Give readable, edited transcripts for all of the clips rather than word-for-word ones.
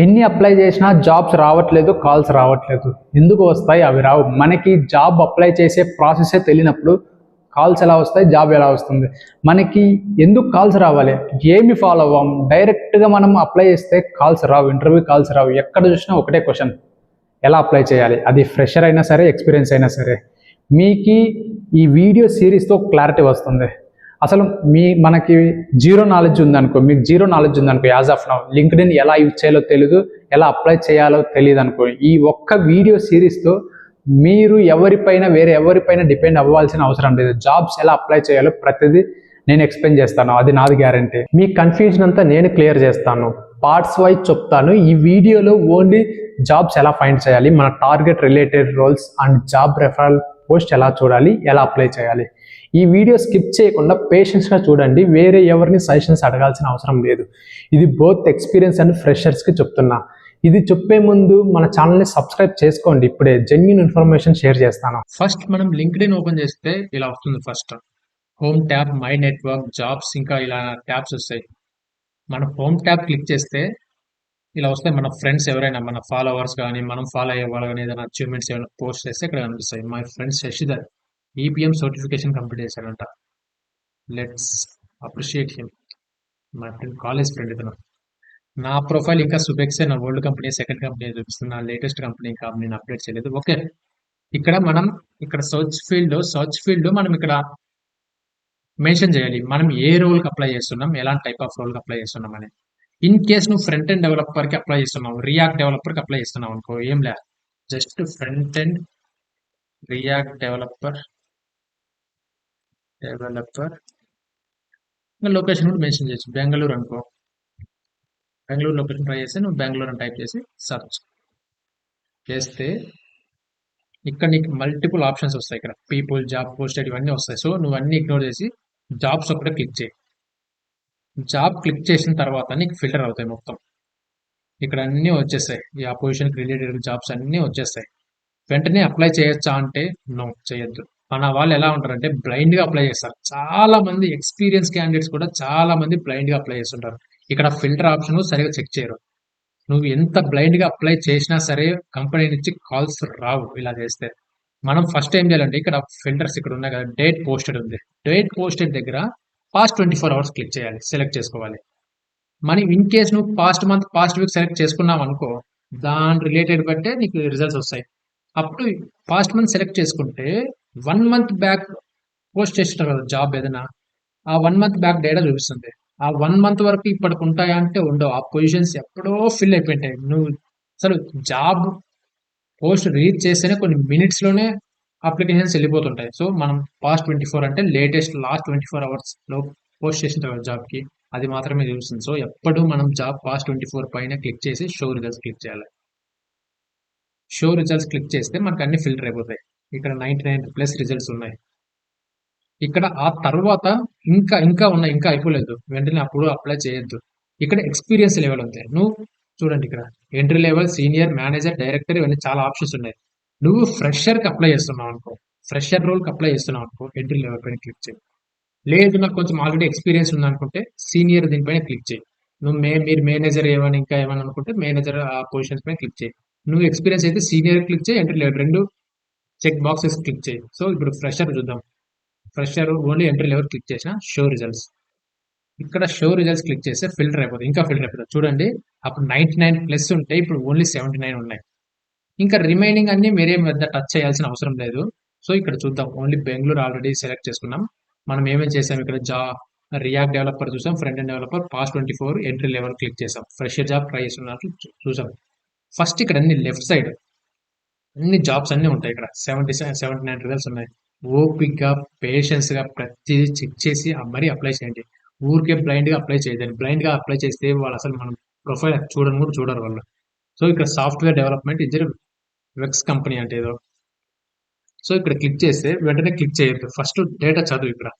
ఎన్ని అప్లై చేసినా జాబ్స్ రావట్లేదు, కాల్స్ రావట్లేదు. ఎందుకు వస్తాయి? అవి రావు. మనకి జాబ్ అప్లై చేసే ప్రాసెసే తెలియనప్పుడు కాల్స్ ఎలా వస్తాయి, జాబ్ ఎలా వస్తుంది? మనకి ఎందుకు కాల్స్ రావాలి? ఏమి ఫాలో అవ్వం. డైరెక్ట్గా మనం అప్లై చేస్తే కాల్స్ రావు, ఇంటర్వ్యూ కాల్స్ రావు. ఎక్కడ చూసినా ఒకటే క్వశ్చన్, ఎలా అప్లై చేయాలి? అది ఫ్రెషర్ అయినా సరే, ఎక్స్పీరియన్స్ అయినా సరే. మీకు ఈ వీడియో సిరీస్తో క్లారిటీ వస్తుంది. అసలు మనకి జీరో నాలెడ్జ్ ఉందనుకో, మీకు జీరో నాలెడ్జ్ ఉందనుకో, యాజ్ ఆఫ్ నౌ లింక్డ్ఇన్ ఎలా యూజ్ చేయాలో తెలియదు, ఎలా అప్లై చేయాలో తెలియదు అనుకో, ఈ ఒక్క వీడియో సిరీస్తో మీరు వేరే ఎవరిపైన డిపెండ్ అవ్వాల్సిన అవసరం లేదు. జాబ్స్ ఎలా అప్లై చేయాలో ప్రతిదీ నేను ఎక్స్ప్లెయిన్ చేస్తాను, అది నాది గ్యారంటీ. మీ కన్ఫ్యూజన్ అంతా నేను క్లియర్ చేస్తాను, పార్ట్స్ వైజ్ చెప్తాను. ఈ వీడియోలో ఓన్లీ జాబ్స్ ఎలా ఫైండ్ చేయాలి, మన target related roles and job referral post ఎలా చూడాలి, ఎలా అప్లై చేయాలి. ఈ వీడియో స్కిప్ చేయకుండా పేషెన్స్గా చూడండి. వేరే ఎవరిని సజెషన్స్ అడగాల్సిన అవసరం లేదు. ఇది బోత్ ఎక్స్పీరియన్స్ అండ్ ఫ్రెషర్స్కి చెప్తున్నా. ఇది చెప్పే ముందు మన ఛానల్ని సబ్స్క్రైబ్ చేసుకోండి. ఇప్పుడే జెన్యూన్ ఇన్ఫర్మేషన్ షేర్ చేస్తాను. ఫస్ట్ మనం లింక్డ్ఇన్ ఓపెన్ చేస్తే ఇలా వస్తుంది. First home tab, my network, jobs, ఇంకా ఇలా ట్యాబ్స్ వస్తాయి. మన హోమ్ ట్యాబ్ క్లిక్ చేస్తే ఇలా వస్తాయి. మన ఫ్రెండ్స్ ఎవరైనా, మన ఫాలోవర్స్ కానీ, మనం ఫాలో అయ్యే వాళ్ళు కానీ, ఏదైనా అచీవ్మెంట్స్ ఏమైనా పోస్ట్ చేస్తే ఇక్కడ కనిపిస్తాయి. My friend Shashidhar EPM certification complete చేశాడంట. Let's appreciate him. My friend, college friend ఇతను. నా ప్రొఫైల్ ఇంకా సుబెక్సే, నా ఓల్డ్ కంపెనీ, సెకండ్ కంపెనీ చూపిస్తుంది. నా లేటెస్ట్ కంపెనీ ఇంకా నేను అప్డేట్ చేయలేదు. ఓకే, ఇక్కడ సర్చ్ ఫీల్డ్ మనం ఇక్కడ మెన్షన్ చేయాలి. మనం ఏ రోల్కి అప్లై చేస్తున్నాం, ఎలాంటి టైప్ ఆఫ్ రోల్కి అప్లై చేస్తున్నాం అని. ఇన్ కేస్ నువ్వు ఫ్రంట్ ఎండ్ డెవలపర్కి అప్లై చేస్తున్నావు, రియాక్ట్ డెవలపర్కి అప్లై చేస్తున్నావు అనుకో, ఏం లే, just front end react developer location కూడా మెన్షన్ చేయొచ్చు. బెంగళూరు అనుకో, బెంగళూరు లొకేషన్ ట్రై చేస్తే నువ్వు బెంగళూరు అని టైప్ చేసి సర్చ్ చేస్తే ఇక్కడ నీకు మల్టిపుల్ ఆప్షన్స్ వస్తాయి. ఇక్కడ పీపుల్, జాబ్ పోస్టెడ్ ఇవన్నీ వస్తాయి. సో నువ్వు అన్ని ఇగ్నోర్ చేసి జాబ్స్ ఒకటే క్లిక్ చేయి. జాబ్ క్లిక్ చేసిన తర్వాత నీకు ఫిల్టర్ అవుతాయి మొత్తం. ఇక్కడ అన్నీ వచ్చేస్తాయి. ఈ ఆ పొజిషన్కి రిలేటెడ్ జాబ్స్ అన్నీ వచ్చేస్తాయి. వెంటనే అప్లై చేయొచ్చా అంటే నో, చేయొద్దు. మన వాళ్ళు ఎలా ఉంటారంటే బ్లైండ్గా అప్లై చేస్తారు. చాలా మంది ఎక్స్పీరియన్స్ క్యాండిడేట్స్ కూడా చాలా మంది బ్లైండ్గా అప్లై చేస్తుంటారు. ఇక్కడ ఫిల్టర్ ఆప్షన్ సరిగా చెక్ చేయరు. నువ్వు ఎంత బ్లైండ్గా అప్లై చేసినా సరే కంపెనీ నుంచి కాల్స్ రావు ఇలా చేస్తే. మనం ఫస్ట్ ఏం చేయాలంటే ఇక్కడ ఫిల్టర్స్ ఇక్కడ ఉన్నాయి కదా, డేట్ పోస్టెడ్ ఉంది. డేట్ పోస్టెడ్ దగ్గర పాస్ట్ 24 hours క్లిక్ చేయాలి, సెలెక్ట్ చేసుకోవాలి. మరి ఇన్ కేస్ నువ్వు past month, past week select చేసుకున్నావు అనుకో, దాని రిలేటెడ్ బట్టే నీకు రిజల్ట్స్ వస్తాయి. అప్పుడు పాస్ట్ మంత్ సెలెక్ట్ చేసుకుంటే 1 month బ్యాక్ పోస్ట్ చేస్తారు కదా జాబ్ ఏదైనా, ఆ 1 month బ్యాక్ డేటా చూపిస్తుంది. ఆ 1 month వరకు ఇప్పటికి ఉంటాయా అంటే ఉండవు. ఆ పొజిషన్స్ ఎప్పుడో ఫిల్ అయిపోయింటాయి. నువ్వు అసలు జాబ్ పోస్ట్ రీచ్ చేస్తేనే కొన్ని మినిట్స్లోనే అప్లికేషన్స్ వెళ్ళిపోతుంటాయి. సో మనం పాస్ట్ 24 అంటే లేటెస్ట్ లాస్ట్ 24 hours పోస్ట్ చేసిన జాబ్కి అది మాత్రమే చూస్తుంది. సో ఎప్పుడు మనం జాబ్ పాస్ట్ 24 పైన క్లిక్ చేసి షో రిజల్ట్స్ క్లిక్ చేయాలి. షో రిజల్ట్స్ క్లిక్ చేస్తే మనకు అన్ని ఫిల్టర్ అయిపోతాయి. ఇక్కడ 99+ రిజల్ట్స్ ఉన్నాయి. ఇక్కడ ఆ తర్వాత ఇంకా ఉన్నాయి, ఇంకా అయిపోలేదు, వెంటనే అప్పుడు అప్లై చేయొద్దు. ఇక్కడ ఎక్స్పీరియన్స్ లెవెల్ ఉంది. నువ్వు చూడండి, ఇక్కడ entry level, senior, manager, director, ఇవన్నీ చాలా ఆప్షన్స్ ఉన్నాయి. నువ్వు ఫ్రెషర్కి అప్లై చేస్తున్నావు అనుకో, ఫ్రెషర్ రోల్కి అప్లై చేస్తున్నావు అనుకో, ఎంట్రీ లెవెల్ పైన క్లిక్ చేయి. లేదు నాకు కొంచెం ఆల్రెడీ ఎక్స్పీరియన్స్ ఉంది అనుకుంటే సీనియర్ దీనిపైన క్లిక్ చేయి. నువ్వు మీరు మేనేజర్ ఇంకా ఏమని అనుకుంటే మేనేజర్ ఆ పొజిషన్స్ పైన క్లిక్ చేయి. నువ్వు ఎక్స్పీరియన్స్ అయితే సీనియర్ క్లిక్ చేయి, ఎంట్రీ లెవెల్ రెండు చెక్ బాక్సెస్ క్లిక్ చేయి. సో ఇప్పుడు ఫ్రెషర్ చూద్దాం. Fresher only entry level click చేసిన షో రిజల్ట్స్. ఇక్కడ షో రిజల్ట్స్ క్లిక్ చేస్తే ఫిల్టర్ అయిపోతుంది, ఇంకా ఫిల్టర్ అయిపోతుంది. చూడండి, అప్పుడు 99+ ఉంటే ఇప్పుడు ఓన్లీ 79 ఉన్నాయి. ఇంకా రిమైనింగ్ అన్ని మీరేం పెద్ద టచ్ చేయాల్సిన అవసరం లేదు. సో ఇక్కడ చూద్దాం, ఓన్లీ బెంగళూరు ఆల్రెడీ సెలెక్ట్ చేసుకున్నాం. మనం ఏమేమి చేసాం, ఇక్కడ రియాక్ట్ డెవలపర్ చూసాం, front end developer, past 24, entry level click చేసాం, ఫ్రెషర్ జాబ్ ట్రై చేస్తున్నట్లు చూసాం. ఫస్ట్ ఇక్కడ అన్ని లెఫ్ట్ సైడ్ అన్ని జాబ్స్ అన్నీ ఉంటాయి. ఇక్కడ 79 రిజల్ట్స్ ఉన్నాయి. ఓపిక్గా, పేషెన్స్గా ప్రతిదీ చెక్ చేసి మరీ అప్లై చేయండి. ఊరికే బ్లైండ్గా అప్లై చేయదండి. బ్లైండ్గా అప్లై చేస్తే వాళ్ళు అసలు మనం ప్రొఫైల్ చూడరు వాళ్ళు. సో ఇక్కడ software development engineer, vex company అంటే ఏదో. సో ఇక్కడ క్లిక్ చేస్తే వెంటనే క్లిక్ చేయొద్దు, ఫస్ట్ డేటా చదువు.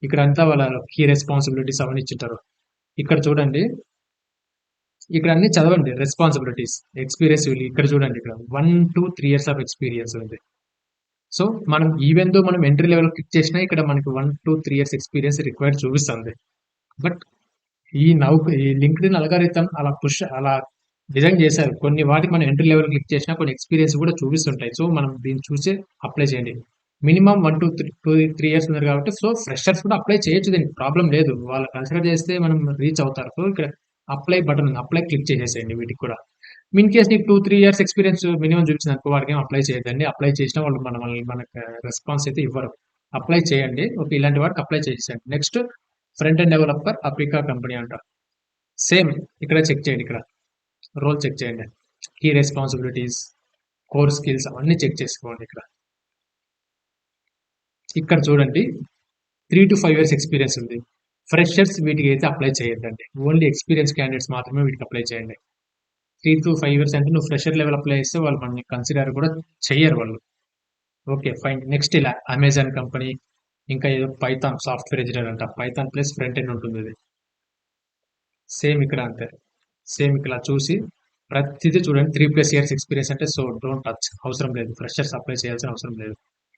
ఇక్కడ అంతా వాళ్ళ కీ రెస్పాన్సిబిలిటీస్ అవన్నీ ఇచ్చింటారు. ఇక్కడ చూడండి, ఇక్కడ అన్ని చదవండి. రెస్పాన్సిబిలిటీస్, ఎక్స్పీరియన్స్, ఇక్కడ చూడండి, ఇక్కడ 1 to 3 years ఆఫ్ ఎక్స్పీరియన్స్ ఉంది. సో మనం ఈవెన్ దో మనం ఎంట్రీ లెవెల్ క్లిక్ చేసినా ఇక్కడ మనకి 1 to 3 years ఎక్స్పీరియన్స్ రిక్వైర్డ్ చూపిస్తుంది. బట్ ఈ లింక్డ్ఇన్ అల్గారిథం అలా డిజైన్ చేశారు. కొన్ని వాటికి మనం ఎంట్రీ లెవెల్ క్లిక్ చేసినా కొన్ని ఎక్స్‌పీరియన్స్ కూడా చూపిస్తుంటాయి. సో, మనం దీన్ని చూసే అప్లై చేయండి. మినిమమ్ 1-3 ఇయర్స్ ఉన్నారు కాబట్టి సో, ఫ్రెషర్స్ కూడా అప్లై చేయొచ్చు దీనికి ప్రాబ్లమ్ లేదు. వాళ్ళు కన్సిడర్ చేస్తే మనం రీచ్ అవుతారు. సో, ఇక్కడ అప్లై బటన్ ఉంది. అప్లై క్లిక్ చేసేసేయండి వీటికి కూడా. ఇన్ కేస్ నీకు 2-3 ఇయర్స్ ఎక్స్‌పీరియన్స్ మినిమమ్ చూపించిందనుకో వాడికేం అప్లై చేయొద్దండి. అప్లై చేసినా వాళ్ళు మనకు రెస్పాన్స్ అయితే ఇవ్వరు. అప్లై చేయండి. ఓకే. ఇలాంటి వాటికి అప్లై చేసేయండి. నెక్స్ట్ ఫ్రంట్ ఎండ్ డెవలపర్ అప్రికా కంపెనీ అంట. సేమ్ ఇక్కడ చెక్ చేయండి ఇక్కడ. రోల్ చెక్ చేయండి. కీ రెస్పాన్సిబిలిటీస్, కోర్ స్కిల్స్ అవన్నీ చెక్ చేసుకోండి ఇక్కడ. ఇక్కడ చూడండి 3-5 ఇయర్స్ ఎక్స్పీరియన్స్ ఉంది. ఫ్రెషర్స్ వీటికి అయితే అప్లై చేయొద్దండి. ఓన్లీ ఎక్స్పీరియన్స్ క్యాండిడేట్స్ మాత్రమే వీటికి అప్లై చేయండి. 3-5 ఇయర్స్ అంటే నువ్వు ఫ్రెషర్ లెవెల్ అప్లై చేస్తే వాళ్ళు మనల్ని కన్సిడర్ కూడా చెయ్యరు వాళ్ళు. Okay fine. నెక్స్ట్ ఇలా అమెజాన్ కంపెనీ, ఇంకా ఏదో పైథాన్ సాఫ్ట్వేర్ ఇంజనీర్ అంట. పైథాన్ ప్లస్ ఫ్రంట్ ఎండ్ ఉంటుంది ఇది. సేమ్ ఇక్కడ అంతే. సేమ్ ఇక్కడ చూసి ప్రతిదీ చూడండి 3+ ఇయర్స్ ఎక్స్పీరియన్స్ అంటే సో డోంట్ టచ్, అవసరం లేదు. ఫ్రెషర్స్ అప్లై చేయాల్సిన అవసరం లేదు.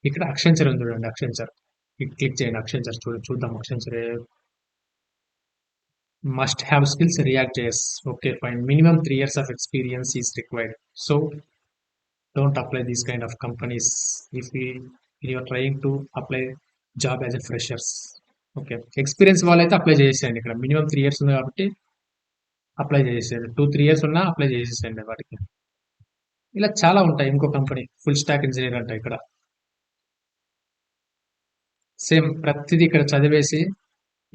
ఇక్కడ అక్షెంచర్ ఉంది చూడండి. అక్షెంచర్ క్లిక్ చేయండి. అక్షెంచర్ చూద్దాం. Accenture must have skills React JS. Okay fine. Minimum 3 years of experience is required. So don't apply these kind of companies if you are trying to apply job as a freshers. Okay. Experience వాళ్ళైతే apply చేసేయండి. ఇక్కడ minimum 3 years ఉంది కాబట్టి apply చేసేయండి. 2-3 years ఉన్నా apply చేసేయండి వాటికి. ఇలా చాలా ఉంటాయి. ఇంకో కంపెనీ ఫుల్ స్టాక్ ఇంజనీర్ అంట. ఇక్కడ సేమ్ ప్రతిదీ ఇక్కడ చదివేసి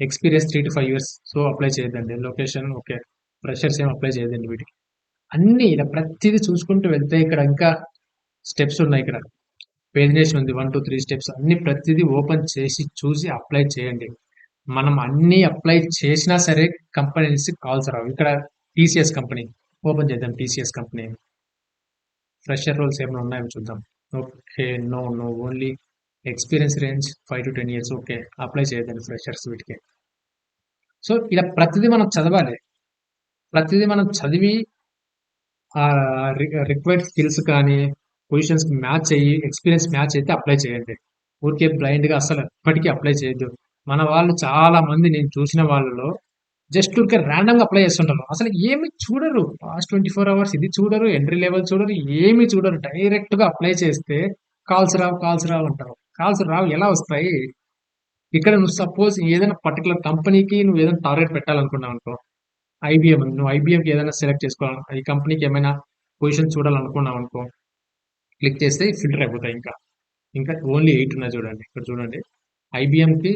ఎక్స్పీరియన్స్ 3-5 ఇయర్స్. సో అప్లై చేయొద్దండి. Location okay. ఫ్రెషర్స్ ఏం అప్లై చేయొద్దండి వీటికి. అన్ని ఇలా ప్రతిదీ చూసుకుంటూ వెళ్తే ఇక్కడ ఇంకా స్టెప్స్ ఉన్నాయి. ఇక్కడ పేజినేషన్ ఉంది. 1-3 స్టెప్స్ అన్ని ప్రతిదీ ఓపెన్ చేసి చూసి అప్లై చేయండి. మనం అన్ని అప్లై చేసినా సరే కంపెనీ నుంచి కాల్స్ రావు. ఇక్కడ టీసీఎస్ కంపెనీ ఓపెన్ చేద్దాం. టీసీఎస్ కంపెనీ ఫ్రెషర్ రోల్స్ ఏమైనా ఉన్నాయో చూద్దాం. Okay. No only experience range 5-10 years. Okay. Apply చేయదండి ఫ్రెషర్స్ వీటికి. సో ఇలా ప్రతిదీ మనం చదవాలి. ప్రతిదీ మనం చదివి రిక్వైర్డ్ స్కిల్స్ కానీ పొజిషన్స్ మ్యాచ్ అయ్యి ఎక్స్పీరియన్స్ మ్యాచ్ అయితే అప్లై చేయండి. ఊరికే బ్లైండ్ గా అసలు ఎప్పటికీ అప్లై చేయొద్దు. మన వాళ్ళు చాలా మంది నేను చూసిన వాళ్ళలో జస్ట్ ఊరికే ర్యాండమ్ గా అప్లై చేస్తుంటారు. అసలు ఏమి చూడరు. పాస్ట్ 24 అవర్స్ ఇది చూడరు, ఎంట్రీ లెవెల్ చూడరు, ఏమి చూడరు. డైరెక్ట్ గా అప్లై చేస్తే కాల్స్ రావు అంటారు. కాల్స్ రావు. ఎలా వస్తాయి? ఇక్కడ నువ్వు సపోజ్ ఏదైనా పర్టికులర్ కంపెనీకి నువ్వు ఏదైనా టార్గెట్ పెట్టాలనుకున్నావు అనుకో. ఐబీఎం నువ్వు ఐబీఎంకి ఏదైనా సెలెక్ట్ చేసుకోవాలి, ఈ కంపెనీకి ఏమైనా పొజిషన్ చూడాలనుకున్నావు అనుకో, క్లిక్ చేస్తే ఫిల్టర్ అయిపోతాయి. ఇంకా ఓన్లీ 8 ఉన్నాయి చూడండి. ఇక్కడ చూడండి ఐబీఎంకి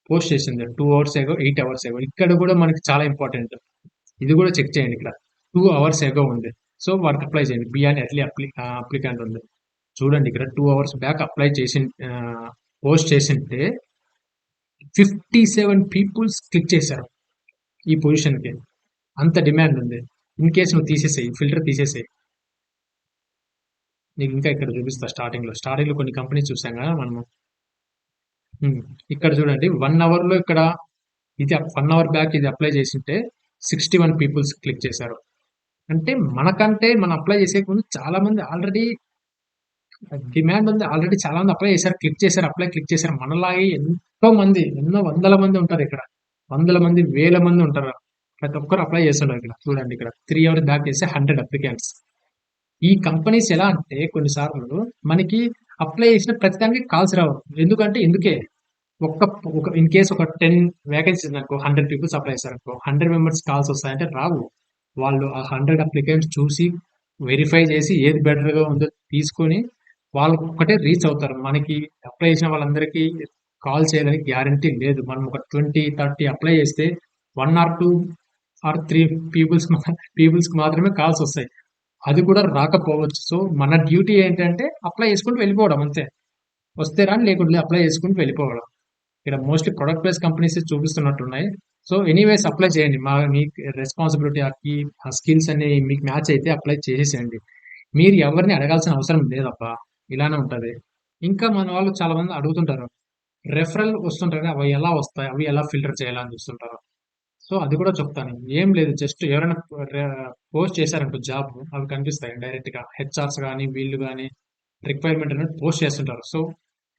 పోస్ట్ చేసింది 2 అవర్స్ ఎగో, 8 అవర్స్ ఎగో. ఇక్కడ కూడా మనకి చాలా ఇంపార్టెంట్. ఇది కూడా చెక్ చేయండి. ఇక్కడ 2 అవర్స్ ఎగో ఉంది. సో వాటికి అప్లై చేయండి. బి అని ఎర్లీ అప్లికెంట్ ఉంది చూడండి. ఇక్కడ 2 అవర్స్ బ్యాక్ అప్లై చేసి పోస్ట్ చేసింటే 57 పీపుల్స్ క్లిక్ చేశారు ఈ పొజిషన్కి. అంత డిమాండ్ ఉంది. ఇన్ కేసు నువ్వు తీసేసేయి, ఫిల్టర్ తీసేసేయి. నీకు ఇంకా ఇక్కడ చూపిస్తా. స్టార్టింగ్ లో కొన్ని కంపెనీస్ చూసాం కదా మనము. ఇక్కడ చూడండి 1 అవర్ లో ఇక్కడ ఇది 1 అవర్ బ్యాక్ ఇది అప్లై చేసింటే 61 పీపుల్స్ క్లిక్ చేశారు. అంటే మనకంటే మనం అప్లై చేసే ముందు చాలా మంది ఆల్రెడీ డిమాండ్ ఉంది. ఆల్రెడీ చాలా మంది అప్లై చేశారు, క్లిక్ చేశారు, క్లిక్ చేశారు. మనలాగే ఎంతో మంది, ఎన్నో వందల మంది ఉంటారు ఇక్కడ. వందల మంది, వేల మంది ఉంటారు. ప్రతి ఒక్కరు అప్లై చేస్తుంటారు. ఇక్కడ చూడండి. ఇక్కడ 3 అవర్స్ బ్యాక్ చేస్తే 100 అప్లికెంట్స్. ఈ కంపెనీస్ ఎలా అంటే కొన్నిసార్లు మనకి అప్లై చేసిన ప్రతిదానికి కాల్స్ రావు. ఎందుకంటే ఇందుకే ఒక ఇన్ కేస్ ఒక 10 వేకెన్సీస్ అనుకో, 100 పీపుల్స్ అప్లై చేశారు అనుకో, 100 మెంబర్స్ కాల్స్ వస్తాయంటే రావు. వాళ్ళు ఆ 100 అప్లికెంట్స్ చూసి వెరిఫై చేసి ఏది బెటర్ గా ఉందో తీసుకొని వాళ్ళకి ఒక్కటే రీచ్ అవుతారు. మనకి అప్లై చేసిన వాళ్ళందరికీ కాల్ చేయాలని గ్యారంటీ లేదు. మనం ఒక 20-30 అప్లై చేస్తే 1 or 2 or 3 పీపుల్స్ మాత్రమే కాల్స్ వస్తాయి. అది కూడా రాకపోవచ్చు. సో మన డ్యూటీ ఏంటంటే అప్లై చేసుకుంటూ వెళ్ళిపోవడం అంతే. వస్తే రాని, లేకుంటే అప్లై చేసుకుంటూ వెళ్ళిపోవడం. ఇక్కడ మోస్ట్లీ ప్రొడక్ట్ బేస్డ్ కంపెనీస్ చూపిస్తున్నట్టున్నాయి. సో ఎనీవేస్ అప్లై చేయండి. మీ రెస్పాన్సిబిలిటీ ఆ స్కిల్స్ అన్ని మీకు మ్యాచ్ అయితే అప్లై చేసేసేయండి. మీరు ఎవరిని అడగాల్సిన అవసరం లేదబ్బా. ఇలానే ఉంటది. ఇంకా మన వాళ్ళు చాలా మంది అడుగుతుంటారు, రెఫరల్ వస్తుంటారు. అవి ఎలా వస్తాయి, అవి ఎలా ఫిల్టర్ చేయాలని చూస్తుంటారు. సో అది కూడా చెప్తాను. ఏం లేదు, జస్ట్ ఎవరైనా పోస్ట్ చేశారంటో జాబ్, అవి కనిపిస్తాయి డైరెక్ట్ గా. హెచ్ఆర్స్ కానీ వీళ్ళు కానీ రిక్వైర్మెంట్ అనేది పోస్ట్ చేస్తుంటారు. సో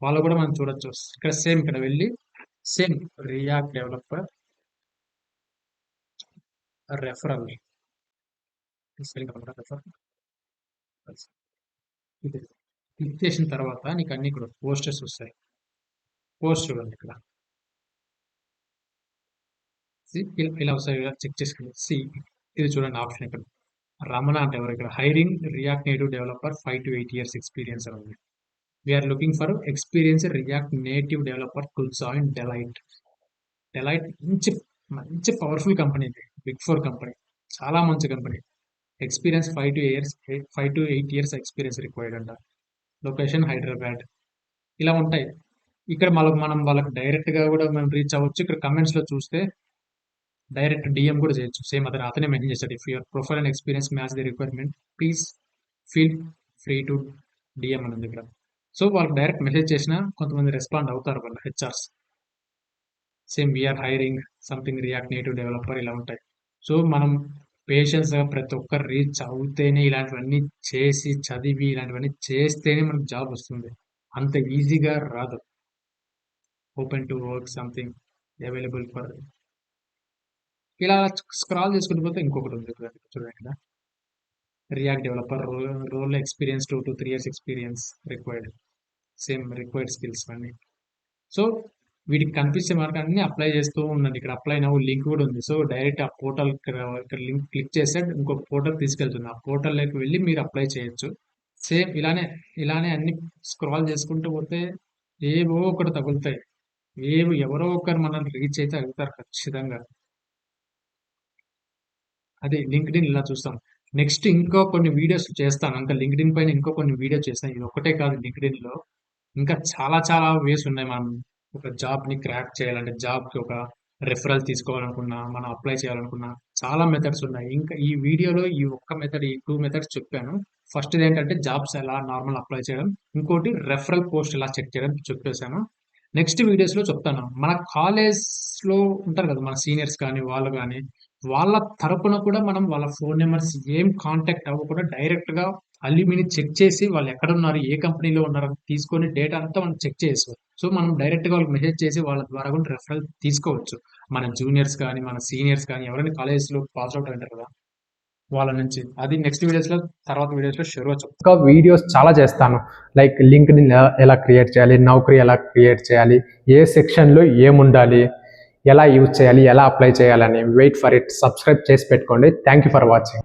వాళ్ళు కూడా మనం చూడొచ్చు. ఇక్కడ సేమ్ ఇక్కడ వెళ్ళి same react developer referral spelling తప్పకుండా రెఫర్. ఇది క్లిక్ చేసిన తర్వాత నీకు అన్ని ఇక్కడ పోస్టర్స్ వస్తాయి. పోస్ట్ చూడండి ఇక్కడ. ఇలా వస్తాయి కదా, చెక్ చేసుకుని ఇది చూడండి ఆప్షన్ ఇక్కడ. రమణ అంటే ఎవరు ఇక్కడ? Hiring React Native developer 5 to 8 years experience అని ఉంది. We're looking for experience React Native developer to join Deloitte. Deloitte మంచి పవర్ఫుల్ కంపెనీ, ఇది బిగ్ 4 కంపెనీ, చాలా మంచి company. Experience 5 to 8 years experience required అంట. లొకేషన్ హైదరాబాద్. ఇలా ఉంటాయి. ఇక్కడ మనం వాళ్ళకి డైరెక్ట్గా కూడా మనం రీచ్ అవ్వచ్చు. ఇక్కడ కమెంట్స్లో చూస్తే డైరెక్ట్ డిఎం కూడా చేయొచ్చు. సేమ్ అతనే మెన్షన్ చేస్తాడు. If your profile and experience match the requirement please feel free to DM అని ఉంది ఇక్కడ. సో వాళ్ళకి డైరెక్ట్ మెసేజ్ చేసినా కొంతమంది రెస్పాండ్ అవుతారు వాళ్ళ HRs. Same we're hiring something React Native developer ఇలా ఉంటాయి. సో మనం పేషెన్స్గా ప్రతి ఒక్కరు రీచ్ అవుతేనే, ఇలాంటివన్నీ చేసి చదివి ఇలాంటివన్నీ చేస్తేనే మనకు జాబ్ వస్తుంది. అంత ఈజీగా రాదు. Open to work something available for, ఇలా స్క్రాల్ చేసుకుంటూ పోతే ఇంకొకటి ఉంది చూడండి కదా, React developer role experience 2 to 3 years experience required. Same required skills అన్నీ. సో వీటికి కనిపించే మార్క్ అన్ని అప్లై చేస్తూ ఉండండి. ఇక్కడ అప్లై నవ్వు లింక్ కూడా ఉంది. సో డైరెక్ట్ ఆ పోర్టల్ ఇక్కడ లింక్ క్లిక్ చేస్తే ఇంకొక పోర్టల్ తీసుకెళ్తుంది. ఆ పోర్టల్లోకి వెళ్ళి మీరు అప్లై చేయొచ్చు. సేమ్ ఇలానే అన్ని స్క్రాల్ చేసుకుంటూ పోతే ఏవో ఒకటి తగులుతాయి. ఎవరో ఒకరు మనల్ని రీచ్ అయితే అడుగుతారు ఖచ్చితంగా. అదే లింక్డ్ఇన్ ఇలా చూస్తాం. నెక్స్ట్ ఇంకో కొన్ని వీడియోస్ చేస్తాను. ఇంకా లింక్డ్ఇన్ పైన ఇంకో కొన్ని వీడియోస్ చేస్తాను. ఇది ఒకటే కాదు, లింక్డ్ఇన్లో ఇంకా చాలా వేస్ ఉన్నాయి. మనం ఒక జాబ్ని క్రాక్ చేయాలంటే, జాబ్కి ఒక రెఫరల్ తీసుకోవాలనుకున్నా, మనం అప్లై చేయాలనుకున్నా చాలా మెథడ్స్ ఉన్నాయి. ఇంకా ఈ వీడియోలో ఈ ఒక్క మెథడ్, ఈ 2 మెథడ్స్ చెప్పాను. ఫస్ట్ ఏంటంటే జాబ్స్ ఎలా నార్మల్ అప్లై చేయడం, ఇంకోటి రెఫరల్ పోస్ట్ ఎలా చెక్ చేయడం చెప్పేశాను. నెక్స్ట్ వీడియోస్లో చెప్తాను. మన కాలేజ్లో ఉంటారు కదా మన సీనియర్స్ కానీ వాళ్ళు కానీ, వాళ్ళ తరపున కూడా మనం వాళ్ళ ఫోన్ నెంబర్స్ ఏం కాంటాక్ట్ అవ్వకుండా డైరెక్ట్గా అల్యూమిని చెక్ చేసి వాళ్ళు ఎక్కడ ఉన్నారు, ఏ కంపెనీలో ఉన్నారు తీసుకొని డేటా అంతా మనం చెక్ చేసి, సో మనం డైరెక్ట్గా వాళ్ళకి మెసేజ్ చేసి వాళ్ళ ద్వారా కూడా రెఫరల్ తీసుకోవచ్చు. మన జూనియర్స్ కానీ మన సీనియర్స్ కానీ ఎవరైనా కాలేజ్లో పాస్ అవుట్ అంటారు కదా వాళ్ళ నుంచి. అది నెక్స్ట్ వీడియోస్లో, తర్వాత వీడియోస్లో షూర్గా చెప్తాను. ఇంకా వీడియోస్ చాలా చేస్తాను. లైక్ లింక్డ్ఇన్ ఎలా క్రియేట్ చేయాలి, నౌకరీ ఎలా క్రియేట్ చేయాలి, ఏ సెక్షన్లో ఏముండాలి, ఎలా యూజ్ చేయాలి, ఎలా అప్లై చేయాలని. Wait for it. సబ్స్క్రైబ్ చేసి పెట్టుకోండి. Thank you for watching.